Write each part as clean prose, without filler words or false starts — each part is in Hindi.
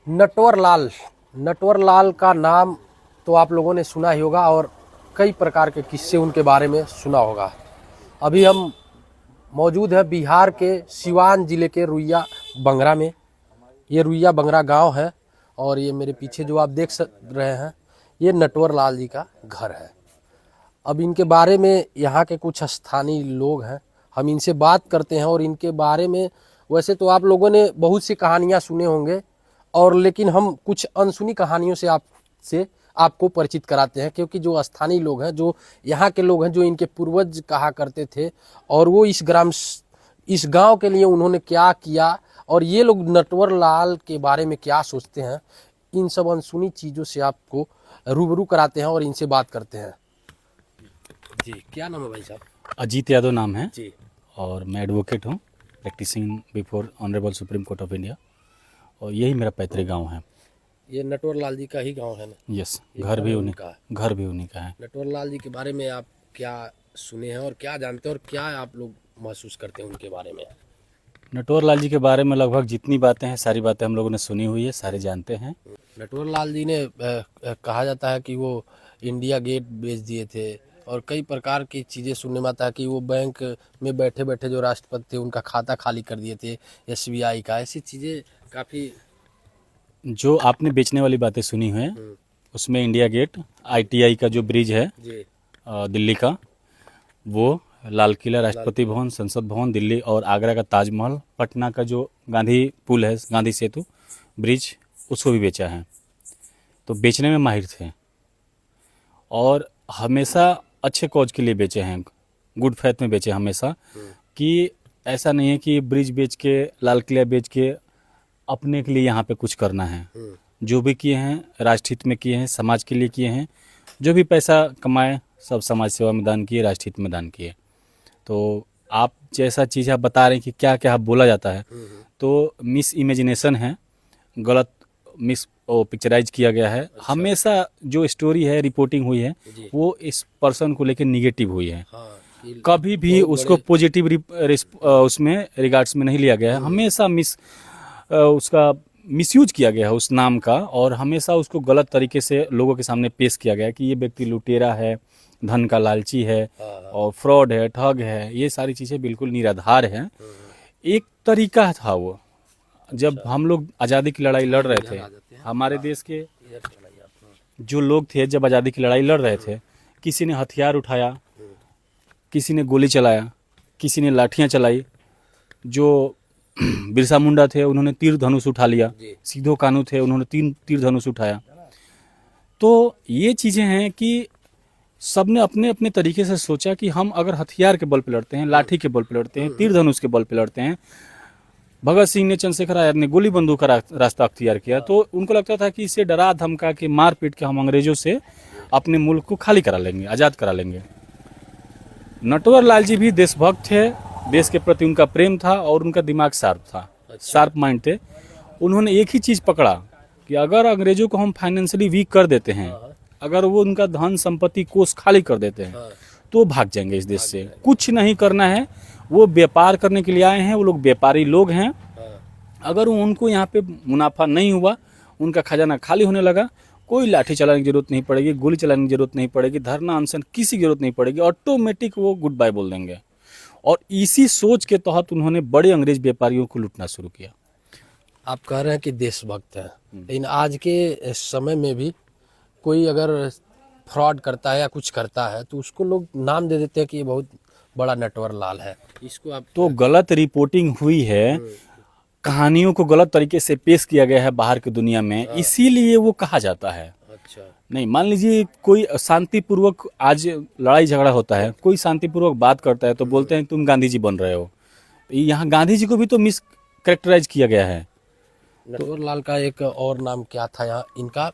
नटवर लाल। नटवर लाल का नाम तो आप लोगों ने सुना ही होगा और कई प्रकार के किस्से उनके बारे में सुना होगा। अभी हम मौजूद है बिहार के सिवान जिले के रुइया बंगरा में। ये रुइया बंगरा गांव है और ये मेरे पीछे जो आप देख रहे हैं ये नटवर लाल जी का घर है। अब इनके बारे में यहाँ के कुछ स्थानीय लोग हैं, हम इनसे बात करते हैं और इनके बारे में वैसे तो आप लोगों ने बहुत सी कहानियाँ सुने होंगे और लेकिन हम कुछ अनसुनी कहानियों से आपको परिचित कराते हैं, क्योंकि जो स्थानीय लोग हैं, जो यहाँ के लोग हैं, जो इनके पूर्वज कहा करते थे और वो इस गांव के लिए उन्होंने क्या किया और ये लोग नटवर लाल के बारे में क्या सोचते हैं, इन सब अनसुनी चीज़ों से आपको रूबरू कराते हैं और इनसे बात करते हैं। जी, क्या नाम है भाई साहब? अजीत यादव नाम है जी। और मैं एडवोकेट हूँ, practising before honourable Supreme Court of India, और यही मेरा पैतृक गांव है। ये नटवर लाल जी का ही गांव है ना? यस, घर भी उन्हीं का है। नटवर लाल जी के बारे में आप क्या सुने हैं और क्या जानते हैं और क्या आप लोग महसूस करते हैं उनके बारे में? नटवर लाल जी के बारे में लगभग जितनी बातें हैं सारी बातें हम लोगों ने सुनी हुई है, सारे जानते हैं। नटवर लाल जी ने कहा जाता है कि वो इंडिया गेट बेच दिए थे और कई प्रकार की चीज़ें सुनने में आता है कि वो बैंक में बैठे बैठे जो राष्ट्रपति थे उनका खाता खाली कर दिए थे SBI का। ऐसी चीज़ें काफ़ी जो आपने बेचने वाली बातें सुनी हैं उसमें इंडिया गेट, ITI का जो ब्रिज है जी दिल्ली का, वो लाल किला, राष्ट्रपति भवन, संसद भवन दिल्ली, और आगरा का ताजमहल, पटना का जो गांधी पुल है, गांधी सेतु ब्रिज, उसको भी बेचा है। तो बेचने में माहिर थे और हमेशा अच्छे कॉज के लिए बेचे हैं, गुड फेथ में बेचे हमेशा, कि ऐसा नहीं है कि ब्रिज बेच के, लाल किला बेच के अपने के लिए यहाँ पे कुछ करना है। जो भी किए हैं राष्ट्रहित में किए हैं, समाज के लिए किए हैं, जो भी पैसा कमाए सब समाज सेवा में दान किए, राष्ट्रहित में दान किए। तो आप जैसा चीज़ आप बता रहे हैं कि क्या क्या बोला जाता है, तो मिस इमेजिनेशन है, गलत मिस पिक्चराइज किया गया है। अच्छा। हमेशा जो स्टोरी है, रिपोर्टिंग हुई है, वो इस पर्सन को लेकर निगेटिव हुई है। हाँ, कभी भी उसको पॉजिटिव उसमें रिगार्ड्स में नहीं लिया गया है। हमेशा उसका मिसयूज किया गया है उस नाम का, और हमेशा उसको गलत तरीके से लोगों के सामने पेश किया गया है कि ये व्यक्ति लुटेरा है, धन का लालची है और फ्रॉड है, ठग है। ये सारी चीज़ें बिल्कुल निराधार हैं। एक तरीका था वो, जब हम लोग आज़ादी की लड़ाई लड़ रहे थे, हमारे देश के जो लोग थे जब आज़ादी की लड़ाई लड़ रहे थे, किसी ने हथियार उठाया, किसी ने गोली चलाया, किसी ने लाठियाँ चलाई। जो बिरसा मुंडा थे उन्होंने तीर धनुष उठा लिया, सीधो कानू थे उन्होंने तीर धनुष उठाया। तो ये चीज़ें हैं कि सबने अपने अपने तरीके से सोचा कि हम अगर हथियार के बल पे लड़ते हैं, लाठी के बल पे लड़ते हैं, तीर धनुष के बल पे लड़ते हैं, भगत सिंह ने, चंद्रशेखर आजाद ने गोली बंदूक का रास्ता अख्तियार किया, तो उनको लगता था कि इसे डरा धमका के, मार पीट के हम अंग्रेजों से अपने मुल्क को खाली करा लेंगे, आज़ाद करा लेंगे। नटवर लाल जी भी देशभक्त थे, देश के प्रति उनका प्रेम था और उनका दिमाग शार्प था, शार्प माइंड थे। उन्होंने एक ही चीज़ पकड़ा कि अगर अंग्रेजों को हम फाइनेंशियली वीक कर देते हैं, अगर वो उनका धन संपत्ति कोष खाली कर देते हैं, तो भाग जाएंगे इस देश से। कुछ नहीं करना है, वो व्यापार करने के लिए आए हैं, वो लोग व्यापारी लोग हैं। अगर उनको यहाँ पे मुनाफा नहीं हुआ, उनका खजाना खाली होने लगा, कोई लाठी चलाने की जरूरत नहीं पड़ेगी, गोली चलाने की जरूरत नहीं पड़ेगी, धरना अनशन किसी की जरूरत नहीं पड़ेगी, ऑटोमेटिक वो गुड बाय बोल देंगे। और इसी सोच के तहत उन्होंने बड़े अंग्रेज व्यापारियों को लूटना शुरू किया। आप कह रहे हैं कि देशभक्त है, लेकिन आज के समय में भी कोई अगर फ्रॉड करता है या कुछ करता है तो उसको लोग नाम दे देते हैं कि ये बहुत बड़ा नटवर लाल है। इसको आप तो गलत रिपोर्टिंग हुई है, कहानियों को गलत तरीके से पेश किया गया है बाहर की दुनिया में, इसीलिए वो कहा जाता है। अच्छा नहीं, मान लीजिए कोई शांतिपूर्वक आज लड़ाई झगड़ा होता है, कोई शांतिपूर्वक बात करता है तो बोलते हैं तुम गांधी जी बन रहे हो। यहाँ गांधी जी को भी तो मिस कैरेक्टराइज किया गया है। नटवर लाल का एक और नाम क्या था यहाँ इनका?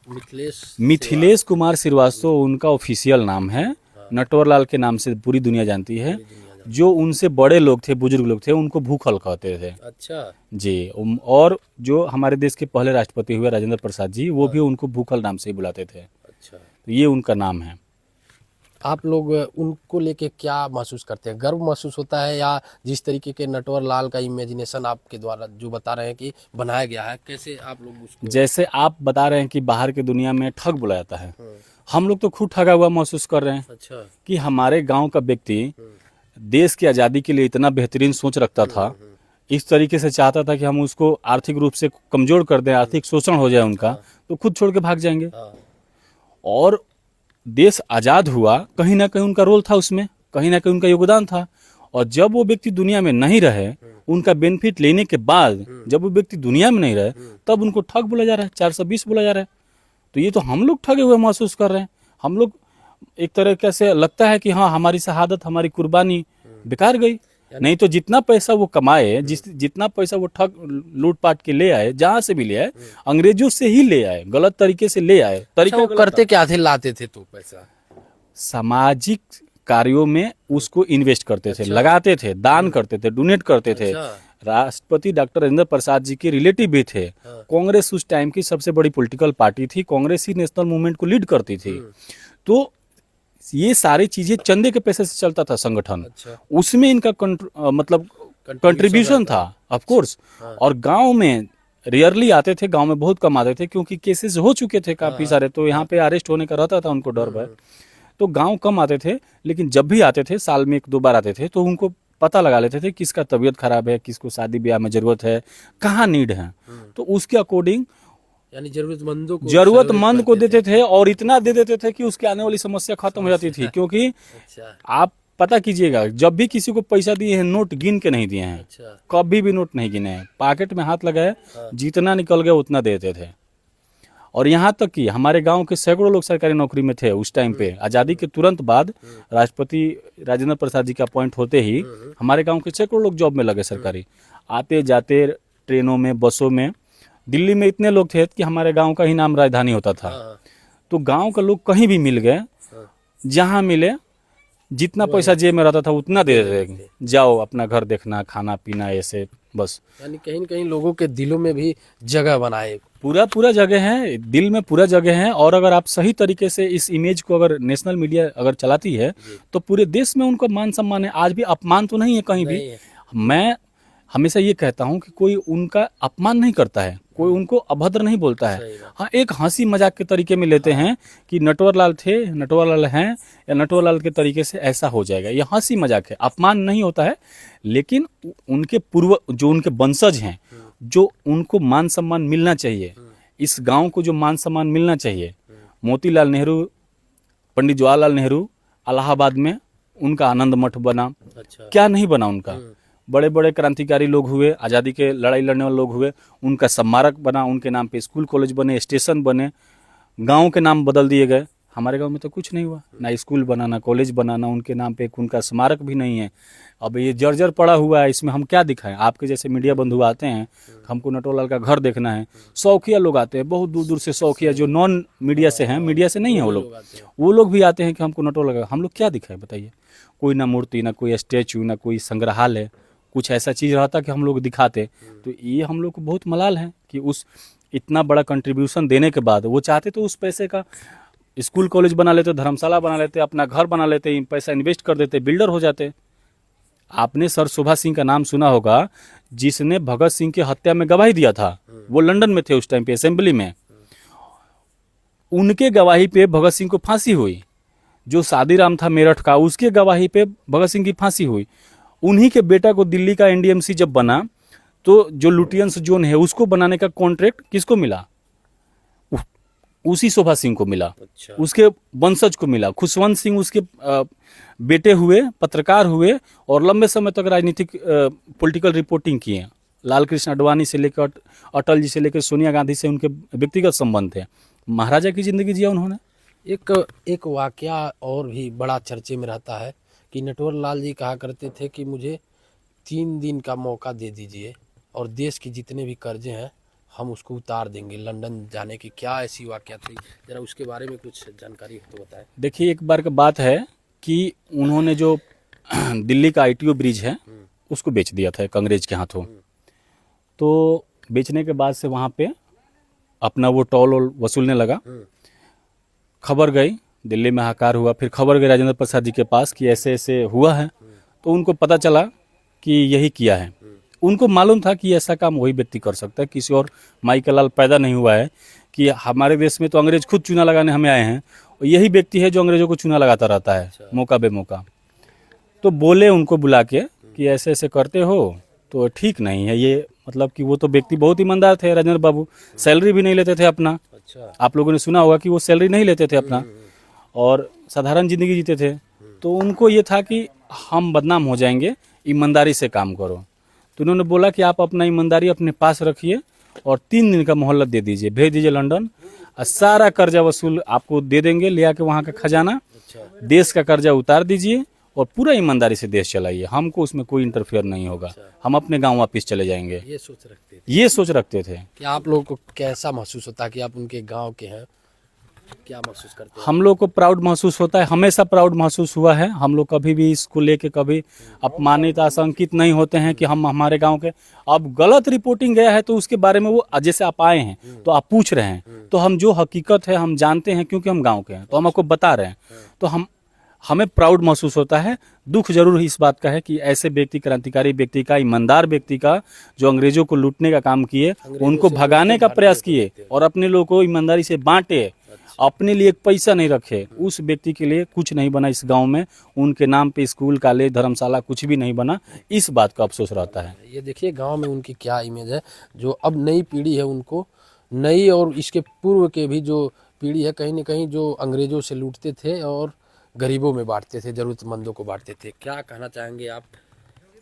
मिथिलेश कुमार श्रीवास्तव उनका ऑफिशियल नाम है। नटवर लाल के नाम से पूरी दुनिया जानती है। जो उनसे बड़े लोग थे, बुजुर्ग लोग थे, उनको भूखल कहते थे। अच्छा जी। और जो हमारे देश के पहले राष्ट्रपति हुए राजेंद्र प्रसाद जी, वो भी उनको भूखल नाम से ही बुलाते थे। अच्छा, तो ये उनका नाम है। आप लोग उनको लेके क्या महसूस करते हैं? गर्व महसूस होता है, या जिस तरीके के नटवर लाल का इमेजिनेशन आपके द्वारा जो बता रहे हैं कि बनाया गया है, कैसे आप लोग उसको? जैसे आप बता रहे हैं कि बाहर की दुनिया में ठग बुलाया जाता है, हम लोग तो खुद ठगा हुआ महसूस कर रहे हैं अच्छा। कि हमारे गांव का व्यक्ति देश की आज़ादी के लिए इतना बेहतरीन सोच रखता था, इस तरीके से चाहता था कि हम उसको आर्थिक रूप से कमजोर कर दें, आर्थिक शोषण हो जाए उनका, तो खुद छोड़ के भाग जाएंगे। हाँ। और देश आज़ाद हुआ, कहीं ना कहीं उनका रोल था उसमें, कहीं ना कहीं उनका योगदान था। और जब वो व्यक्ति दुनिया में नहीं रहे, उनका बेनिफिट लेने के बाद जब वो व्यक्ति दुनिया में नहीं रहे, तब उनको ठग बोला जा रहा है, 420 बोला जा रहा है। तो ये तो हम लोग ठगे हुए महसूस कर रहे हैं। हम लोग एक तरह से लगता है कि हाँ, हमारी शहादत, हमारी कुर्बानी बेकार गई। नहीं तो जितना पैसा वो कमाए, जितना पैसा वो ठग लूटपाट के ले आए, जहां से भी ले आए, अंग्रेजों से ही ले आए, गलत तरीके से ले आए। अच्छा, वो करते क्या थे, लाते थे तो पैसा? सामाजिक कार्यों में उसको इन्वेस्ट करते थे, लगाते थे, दान करते थे, डोनेट करते थे। राष्ट्रपति डॉक्टर राजेंद्र प्रसाद जी के रिलेटिव भी थे। कांग्रेस उस टाइम की सबसे बड़ी पॉलिटिकल पार्टी थी, कांग्रेस ही नेशनल मूवमेंट को लीड करती थी। तो ये सारी चीजें चंदे के पैसे से चलता था संगठन। अच्छा। उसमें इनका मतलब कंट्रीब्यूशन था, ऑफ कोर्स। और गांव में रेयरली आते थे, गांव में बहुत कम आते थे, क्योंकि केसेस हो चुके थे काफी सारे, तो यहाँ पे अरेस्ट होने का रहता था उनको डर भय, तो गांव कम आते थे। लेकिन जब भी आते थे, साल में 1-2 बार आते थे, तो उनको पता लगा लेते थे किसका तबीयत खराब है, किसको शादी ब्याह में जरूरत है, कहाँ नीड है, तो उसके अकॉर्डिंग यानी जरूरतमंद को देते थे। और इतना दे देते थे कि उसकी आने वाली समस्या खत्म हो जाती थी। क्योंकि अच्छा। आप पता कीजिएगा, जब भी किसी को पैसा दिए हैं, नोट गिन के नहीं दिए हैं। अच्छा। कभी भी नोट नहीं गिने हैं, पॉकेट में हाथ लगाए, जितना निकल गया उतना देते थे। और यहाँ तक कि हमारे गांव के सैकड़ों लोग सरकारी नौकरी में थे उस टाइम पे। आज़ादी के तुरंत बाद राष्ट्रपति राजेंद्र प्रसाद जी का अपॉइंट होते ही हमारे गांव के सैकड़ों लोग जॉब में लगे सरकारी। आते जाते ट्रेनों में, बसों में, दिल्ली में इतने लोग थे कि हमारे गांव का ही नाम राजधानी होता था। तो गांव का लोग कहीं भी मिल गए, जहां मिले, जितना पैसा जेब में रहता था उतना दे देते थे, जाओ अपना घर देखना, खाना पीना, ऐसे बस। यानी कहीं न कहीं लोगों के दिलों में भी जगह बनाए। पूरा जगह है, दिल में पूरा जगह है। और अगर आप सही तरीके से इस इमेज को, अगर नेशनल मीडिया अगर चलाती है, तो पूरे देश में उनका मान सम्मान है। आज भी अपमान तो नहीं है कहीं भी। मैं हमेशा ये कहता हूँ कि कोई उनका अपमान नहीं करता है, कोई उनको अभद्र नहीं बोलता है। हाँ, एक हंसी मजाक के तरीके में लेते हैं कि नटवर लाल थे, नटवर लाल हैं, या नटवर लाल के तरीके से ऐसा हो जाएगा। ये हंसी मजाक है, अपमान नहीं होता है। लेकिन उनके पूर्व जो उनके वंशज हैं, जो उनको मान सम्मान मिलना चाहिए, इस गांव को जो मान सम्मान मिलना चाहिए, मोतीलाल नेहरू, पंडित जवाहरलाल नेहरू, इलाहाबाद में उनका आनंद मठ बना। अच्छा। क्या नहीं बना उनका? बड़े बड़े क्रांतिकारी लोग हुए, आज़ादी के लड़ाई लड़ने वाले लोग हुए, उनका स्मारक बना, उनके नाम पे स्कूल कॉलेज बने, स्टेशन बने, गांव के नाम बदल दिए गए। हमारे गांव में तो कुछ नहीं हुआ, ना स्कूल बना, ना कॉलेज बना, ना उनके नाम पे उनका स्मारक भी नहीं है। अब ये जर्जर पड़ा हुआ है, इसमें हम क्या दिखाएं? आपके जैसे मीडिया बंधु आते हैं, हमको नटवर लाल का घर देखना है, शौकिया लोग आते हैं, बहुत दूर दूर से शौकिया, जो नॉन मीडिया से हैं, मीडिया से नहीं है वो लोग भी आते हैं कि हमको नटवर लाल, हम लोग क्या दिखाएं बताइए? कोई ना मूर्ति, ना कोई स्टैचू, ना कोई संग्रहालय, कुछ ऐसा चीज़ रहता कि हम लोग दिखाते। तो ये हम लोग को बहुत मलाल है कि उस इतना बड़ा कंट्रीब्यूशन देने के बाद वो चाहते तो उस पैसे का स्कूल कॉलेज बना लेते, धर्मशाला बना लेते, अपना घर बना लेते, पैसा इन्वेस्ट कर देते, बिल्डर हो जाते। आपने सर सुभा सिंह का नाम सुना होगा, जिसने भगत सिंह की हत्या में गवाही दिया था। वो लंदन में थे उस टाइम पे, असेंबली में। उनके गवाही पे भगत सिंह को फांसी हुई। जो सादीराम था मेरठ का, उसके गवाही पे भगत सिंह की फांसी हुई। उन्हीं के बेटा को दिल्ली का एनडीएमसी जब बना, तो जो लुटियंस जोन है उसको बनाने का कॉन्ट्रैक्ट किसको मिला? उसी शोभा सिंह को मिला। अच्छा। उसके वंशज को मिला। खुशवंत सिंह उसके बेटे हुए, पत्रकार हुए, और लंबे समय तक राजनीतिक पॉलिटिकल रिपोर्टिंग किए। लाल कृष्ण आडवाणी से लेकर अटल जी से लेकर सोनिया गांधी से उनके व्यक्तिगत संबंध थे। महाराजा की जिंदगी जिया उन्होंने। एक वाकया और भी बड़ा चर्चे में रहता है कि नटवर लाल जी कहा करते थे कि मुझे 3 दिन का मौका दे दीजिए और देश के जितने भी कर्जे हैं हम उसको उतार देंगे, लंदन जाने की। क्या ऐसी वाकया थी, जरा उसके बारे में कुछ जानकारी हो तो बताएं। देखिए, एक बार का बात है कि उन्होंने जो दिल्ली का आईटीओ ब्रिज है उसको बेच दिया था एक अंग्रेज के हाथों। तो बेचने के बाद से वहाँ पे अपना वो टोल वसूलने लगा। खबर गई दिल्ली में हाहाकार हुआ, फिर खबर गई राजेंद्र प्रसाद जी के पास कि ऐसे ऐसे हुआ है, तो उनको पता चला कि यही किया है। उनको मालूम था कि ऐसा काम वही व्यक्ति कर सकता है, किसी और माई का लाल पैदा नहीं हुआ है कि हमारे देश में तो अंग्रेज खुद चूना लगाने हमें आए हैं, और यही व्यक्ति है जो अंग्रेजों को चूना लगाता रहता है मौका बेमौका। तो बोले उनको बुला के कि ऐसे ऐसे करते हो तो ठीक नहीं है ये, मतलब कि वो तो व्यक्ति बहुत ईमानदार थे राजेंद्र बाबू, सैलरी भी नहीं लेते थे अपना। अच्छा। आप लोगों ने सुना होगा कि वो सैलरी नहीं लेते थे अपना और साधारण जिंदगी जीते थे। तो उनको ये था कि हम बदनाम हो जाएंगे, ईमानदारी से काम करो। तो उन्होंने बोला कि आप अपना ईमानदारी अपने पास रखिए और 3 दिन का मोहलत दे दीजिए, भेज दीजिए लंदन, और सारा कर्जा वसूल आपको दे देंगे, ले आके वहाँ का खजाना, देश का कर्जा उतार दीजिए और पूरा ईमानदारी से देश चलाइए, हमको उसमें कोई इंटरफेयर नहीं होगा, हम अपने गांव वापस चले जाएंगे। ये सोच रखते थे। ये सोच रखते थे। कि आप लोगों को कैसा महसूस होता है कि आप उनके गांव के हैं, क्या महसूस करते हैं? हम लोग को प्राउड महसूस होता है, हमेशा प्राउड महसूस हुआ है। हम लोग कभी भी इसको लेके कभी अपमानित आशंकित नहीं होते हैं कि हम हमारे गांव के। अब गलत रिपोर्टिंग गया है तो उसके बारे में वो जैसे आप आए हैं तो आप पूछ रहे हैं, तो हम जो हकीकत है हम जानते हैं क्योंकि हम गांव के हैं, तो हम आपको बता रहे हैं। तो हमें प्राउड महसूस होता है। दुख जरूर इस बात का है कि ऐसे व्यक्ति, क्रांतिकारी व्यक्ति का, ईमानदार व्यक्ति का, जो अंग्रेजों को लूटने का काम किए, उनको भगाने का प्रयास किए और अपने लोगों को ईमानदारी से बांटे, अपने लिए एक पैसा नहीं रखे, उस व्यक्ति के लिए कुछ नहीं बना इस गांव में, उनके नाम पे स्कूल, कॉलेज, धर्मशाला कुछ भी नहीं बना। इस बात का अफसोस रहता है। ये देखिए गांव में उनकी क्या इमेज है, जो अब नई पीढ़ी है उनको, नई और इसके पूर्व के भी जो पीढ़ी है, कहीं न कहीं जो अंग्रेजों से लूटते थे और गरीबों में बांटते थे, जरूरतमंदों को बांटते थे। क्या कहना चाहेंगे आप?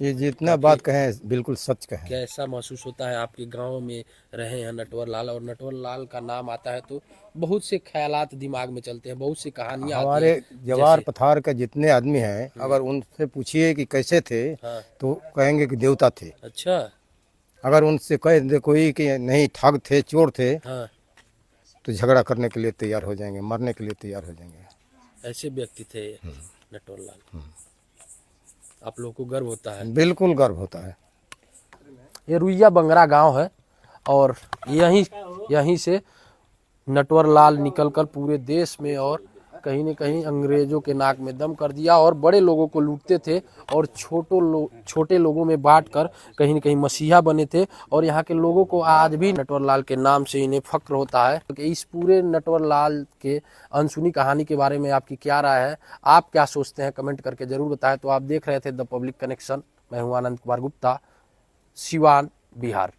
ये जितना बात कहें बिल्कुल सच कहें। कैसा महसूस होता है? आपके गांव में रहे हैं नटवर लाल, और नटवर लाल का नाम आता है तो बहुत से ख्यालात दिमाग में चलते हैं, बहुत सी कहानियां आती हमारे हैं। जवार पथार के जितने आदमी हैं, अगर उनसे पूछिए कि कैसे थे, हाँ। तो कहेंगे कि देवता थे। अच्छा। अगर उनसे कह दे कोई कि नहीं ठग थे, चोर थे, हाँ। तो झगड़ा करने के लिए तैयार हो जाएंगे, मरने के लिए तैयार हो जाएंगे। ऐसे व्यक्ति थे नटवर लाल। आप लोगों को गर्व होता है? बिल्कुल गर्व होता है। ये रुइया बंगरा गांव है और यहीं से नटवर लाल निकलकर पूरे देश में और कहीं न कहीं अंग्रेजों के नाक में दम कर दिया, और बड़े लोगों को लूटते थे और छोटे लोगों में बांटकर कहीं न कहीं मसीहा बने थे। और यहाँ के लोगों को आज भी नटवर लाल के नाम से इन्हें फक्र होता है। तो इस पूरे नटवर लाल के अनसुनी कहानी के बारे में आपकी क्या राय है? आप क्या सोचते हैं? कमेंट करके जरूर बताएं। तो आप देख रहे थे द पब्लिक कनेक्शन, मैं हूँ आनंद कुमार गुप्ता, सिवान, बिहार।